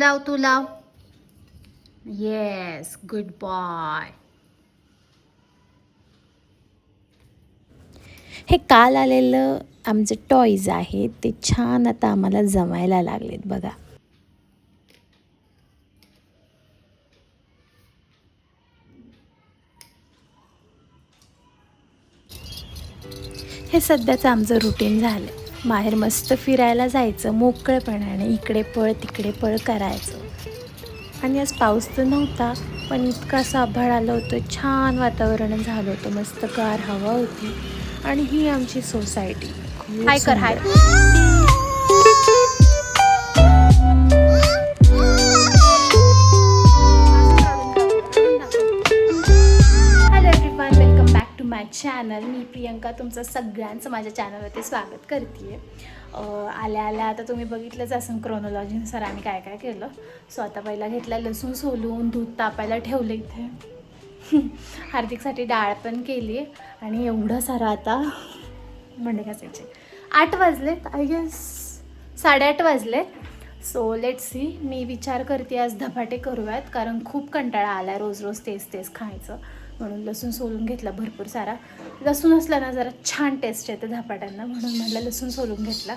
लाव, तू लाव. Yes, good boy. हे काल आलेलं आमचं टॉयज आहे ते छान आता आम्हाला जमायला लागलेत बघा. हे सध्याचं आमचं रुटीन झालं. बाहेर मस्त फिरायला जायचं मोकळेपणाने, इकडे पळ तिकडे पळ करायचं. आणि आज पाऊस तर नव्हता, पण इतकं असं आभाळ आलं होतं, छान वातावरण झालं होतं, मस्त गार हवा होती. आणि ही आमची सोसायटी खूप हाय कर, hi. Hello everyone, welcome back to my channel. मी प्रियंका तुमचं सगळ्यांचं माझ्या चॅनलवरती स्वागत करते. आल्या आल्या आता तुम्ही बघितलंच असं क्रोनॉलॉजीनुसार आम्ही काय काय केलं. सो आता पहिला घेतला लसूण सोलून, दूध तापायला ठेवलं इथे. हार्दिकसाठी डाळ पण केली आणि एवढं सारं आता भांडे घासायचे. 8 वाजलेत, आय गेस 8:30 वाजलेत. So let see. मी विचार करते आज धपाटे करूयात, कारण खूप कंटाळा आला आहे रोज रोज तेच तेच खायचं. म्हणून लसूण सोलून घेतला भरपूर सारा. लसूण असला ना जरा छान टेस्ट येते धपाट्यांना, म्हणून म्हटलं लसूण सोलून घेतला.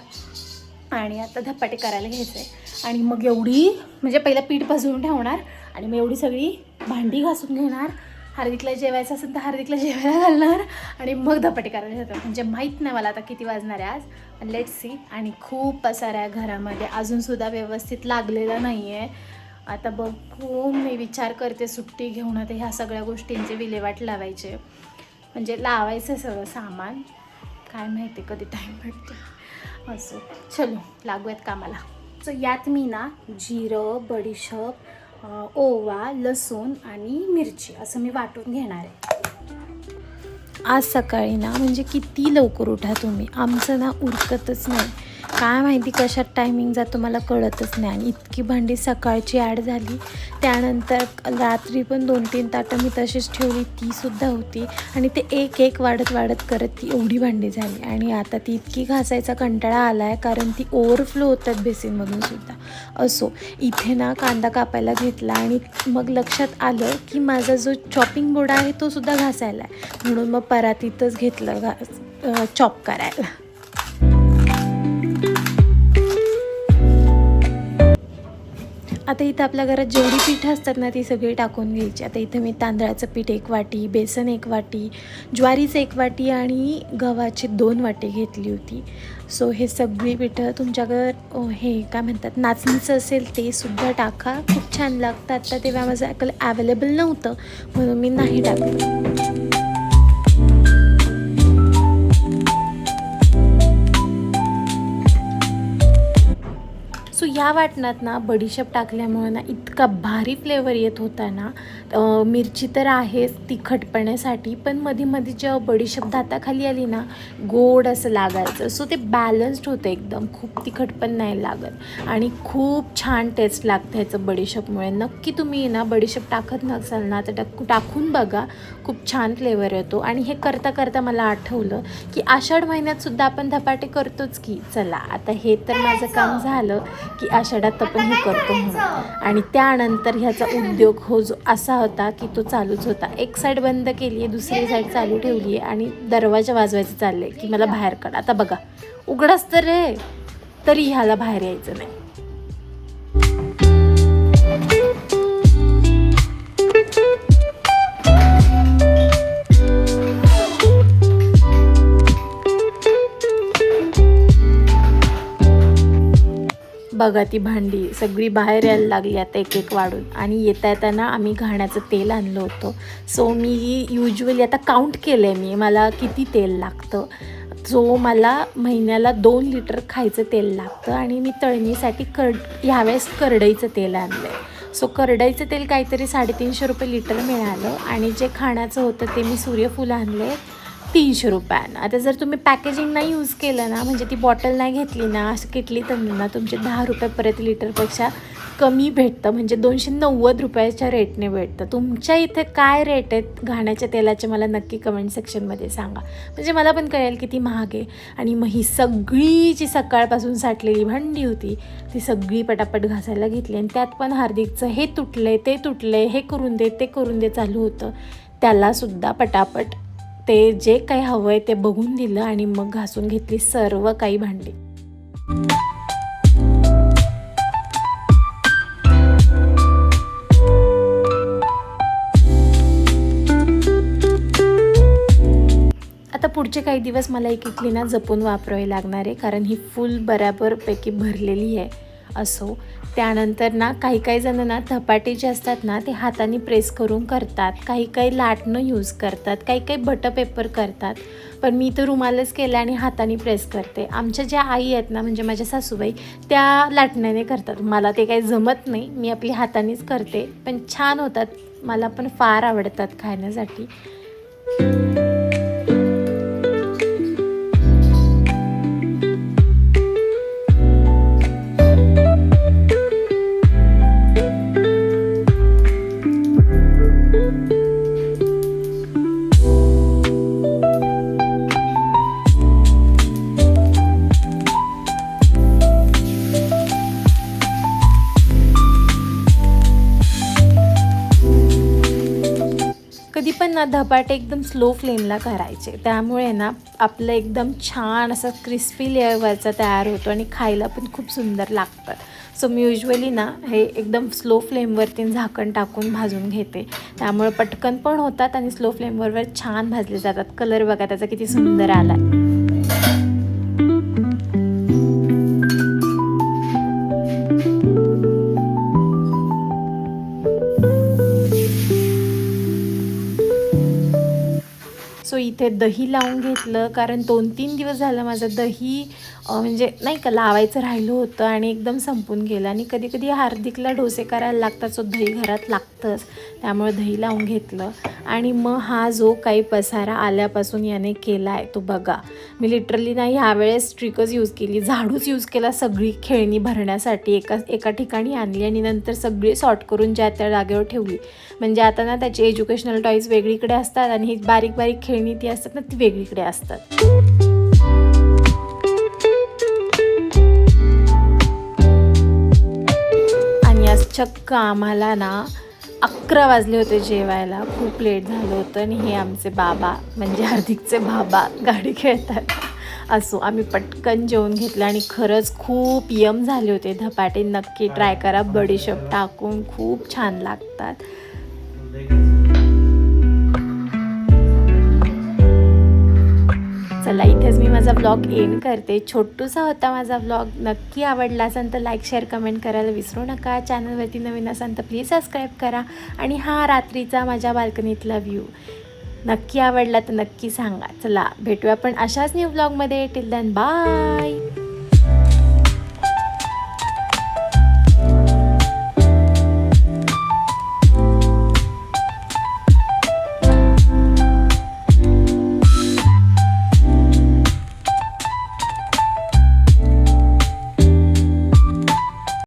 आणि आता धपाटे करायला घ्यायचे. आणि मग एवढी म्हणजे पहिलं पीठ भाजून ठेवणार आणि मग एवढी सगळी भांडी घासून घेणार. हार्दिकला जेवायचं असेल तर हार्दिकला जेवायला घालणार आणि मग धपाटे करायला घेतात. म्हणजे माहीत नाही मला आता किती वाजणार आहे आज, पण लेट्स सी. आणि खूप पसारा आहे घरामध्ये, अजूनसुद्धा व्यवस्थित लागलेला नाही आहे. आता बघू, मी विचार करते सुट्टी घेऊन आता ह्या सगळ्या गोष्टींचे विल्हेवाट लावायचे, म्हणजे लावायचं सगळं सामान. काय माहिती कधी टाईम भेटते. असो, चलो लागूयात कामाला. सो यात मी ना जिरं, बडीशेप, ओवा, लसूण आणि मिरची असं मी वाटून घेणार आहे. आज सकाळी ना म्हणजे किती लवकर उठा तुम्ही, आमचं ना उरकतच नाही. काय माहिती कशात टायमिंग जातो मला कळतच नाही. आणि इतकी भांडी सकाळची ॲड झाली, त्यानंतर रात्री पण 2-3 ताटं मी तशीच ठेवली, तीसुद्धा होती. आणि ते एक एक वाढत वाढत करत ती एवढी भांडी झाली. आणि आता ती इतकी घासायचा कंटाळा आला आहे, कारण ती ओव्हरफ्लो होतात बेसिनमधून सुद्धा. असो, इथे ना कांदा कापायला घेतला आणि मग लक्षात आलं की माझा जो चॉपिंग बोर्ड आहे तो सुद्धा घासायला आहे, म्हणून मग परातीतच घेतलं चॉप करायला. आता इथं आपल्या घरात जेवढी पीठं असतात ना ती सगळी टाकून घ्यायची. आता इथं मी तांदळाचं पीठ 1 वाटी, बेसन 1 वाटी, ज्वारीचं 1 वाटी आणि गव्हाची 2 वाटी घेतली होती. सो हे सगळी पिठं तुमच्याकडं हे काय म्हणतात नाचणीचं असेल ते सुद्धा टाका, खूप छान लागतं. आता तेव्हा माझं अवेलेबल नव्हतं म्हणून मी नाही टाकलं. सो या वाटणात ना बडीशेप टाकल्यामुळे ना इतका भारी फ्लेवर येत होता ना. मिरची तर आहेच तिखटपणासाठी, पण मध्ये मध्ये जेव्हा बडीशेप दाताखाली आली ना गोड असं लागायचं. सो ते बॅलन्स्ड होतं एकदम, खूप तिखट पण नाही लागत आणि खूप छान टेस्ट लागतं ह्याचं बडीशेपमुळे. नक्की तुम्ही ना बडीशेप टाकत नसाल ना तर टाकून बघा, खूप छान फ्लेवर येतो. आणि हे करता करता मला आठवलं की आषाढ महिन्यातसुद्धा आपण धपाटे करतोच की. चला आता हे तर माझं काम झालं की आषाढात आपण हे करतो म्हणून. आणि त्यानंतर ह्याचा उद्योग हो जो असा होता की तो चालूच होता. एक साईड बंद केली आहे, दुसरी साईड चालू ठेवली आहे आणि दरवाजा वाजवायचं चाललं आहे की मला बाहेर काढ. आता बघा उघडच तर रे, तरी ह्याला बाहेर यायचं नाही. बघा ती भांडी सगळी बाहेर यायला लागली आता एक एक वाढून. आणि येता येताना आम्ही घाण्याचं तेल आणलं होतं. सो मी युजली आता काउंट केलं आहे मी मला किती तेल लागतं. जो मला महिन्याला 2 लिटर खायचं तेल लागतं. आणि मी तळणीसाठी ह्यावेळेस करडईचं तेल आणलं आहे. सो करडईचं तेल काहीतरी 350 रुपये लिटर मिळालं. आणि जे खाण्याचं होतं ते मी सूर्यफूल आणले 300 रुपयानं. आता जर तुम्ही पॅकेजिंग नाही यूज केलं ना, म्हणजे ती बॉटल नाही घेतली ना, असं किटली त्यांनी ना, तुमचे 10 रुपये परत लिटरपेक्षा कमी भेटतं, म्हणजे 290 रुपयाच्या रेटने भेटतं. तुमच्या इथे काय रेट आहेत घाण्याच्या तेलाचे मला नक्की कमेंट सेक्शनमध्ये सांगा, म्हणजे मला पण कळेल किती महाग आहे. आणि मग ही सगळी जी सकाळपासून साठलेली भांडी होती ती सगळी पटापट घासायला घेतली. आणि त्यात पण हार्दिकचं हे तुटले ते तुटले, हे करून दे ते करून दे चालू होतं. त्यालासुद्धा पटापट ते जे काही हवं आहे ते बघून दिलं आणि मग घासून घेतली सर्व काही भांडी. आता पुढचे काही दिवस मला ही किटली ना जपून वापरावी लागणार आहे, कारण ही फुल बराबरपैकी भरलेली आहे. असो, त्यानंतर ना काही जण ना धपाटे जे असतात ना ते हाताने प्रेस करून करतात, काही लाटणं यूज करतात, काही बटर पेपर करतात. पण मी तर रुमालच केला आणि हाताने प्रेस करते. आमच्या ज्या आई आहेत ना, म्हणजे माझ्या सासूबाई, त्या लाटण्याने करतात. मला ते काही जमत नाही, मी आपली हातानेच करते, पण छान होतात. मला पण फार आवडतात खाण्यासाठी. कधी पण ना धपाटे एकदम स्लो फ्लेमला करायचे, त्यामुळे ना आपलं एकदम छान असं क्रिस्पी लेअरवरचा तयार होतो आणि खायला पण खूप सुंदर लागतात. सो मी युजली ना हे एकदम स्लो फ्लेमवरती झाकण टाकून भाजून घेते, त्यामुळे पटकन पण होतात आणि स्लो फ्लेमवर छान भाजले जातात. कलर बघा त्याचा किती सुंदर आला. सो इथे दही लावून घेतलं, कारण 2-3 दिवस झालं माझं दही म्हणजे नाही का लावायचं राहिलं होतं आणि एकदम संपून गेलं. आणि कधी हार्दिकला डोसे करायला लागतात, सो दही घरात लागतंच, त्यामुळे दही लावून घेतलं. आणि मग हा जो काही पसारा आल्यापासून याने केला आहे तो बघा. मी लिटरली नाही ह्यावेळेस ट्रिकच यूज केली, झाडूच यूज केला सगळी खेळणी भरण्यासाठी. एका ठिकाणी आणली आणि नंतर सगळी सॉर्ट करून ज्या त्या जागेवर ठेवली. म्हणजे आता ना त्याचे एज्युकेशनल टॉईज वेगळीकडे असतात आणि ही बारीक खेळणी ती असतात ना ती वेगळीकडे असतात. आणि आज चक्क आम्हाला ना 11 वाजले होते जेवायला, खूप लेट झालं होतं. आणि हे आमचे बाबा म्हणजे हार्दिकचे बाबा गाडी खेळतात. असो, आम्ही पटकन जेवून घेतलं आणि खरंच खूप यम झाले होते धपाटे. नक्की ट्राय करा, बडीशेप टाकून खूप छान लागतात. चला, इथेच मी माझा व्लॉग एंड करते. छोटूसा होता माझा व्लॉग. नक्की आवडला असेल तर लाईक शेअर कमेंट करायला विसरू नका. चॅनलवरती नवीन असाल तर प्लीज सबस्क्राईब करा. आणि हा रात्रीचा माझ्या बाल्कनीतला व्ह्यू नक्की आवडला तर नक्की सांगा. चला, भेटूया आपण अशाच न्यू व्लॉगमध्ये. Till then bye.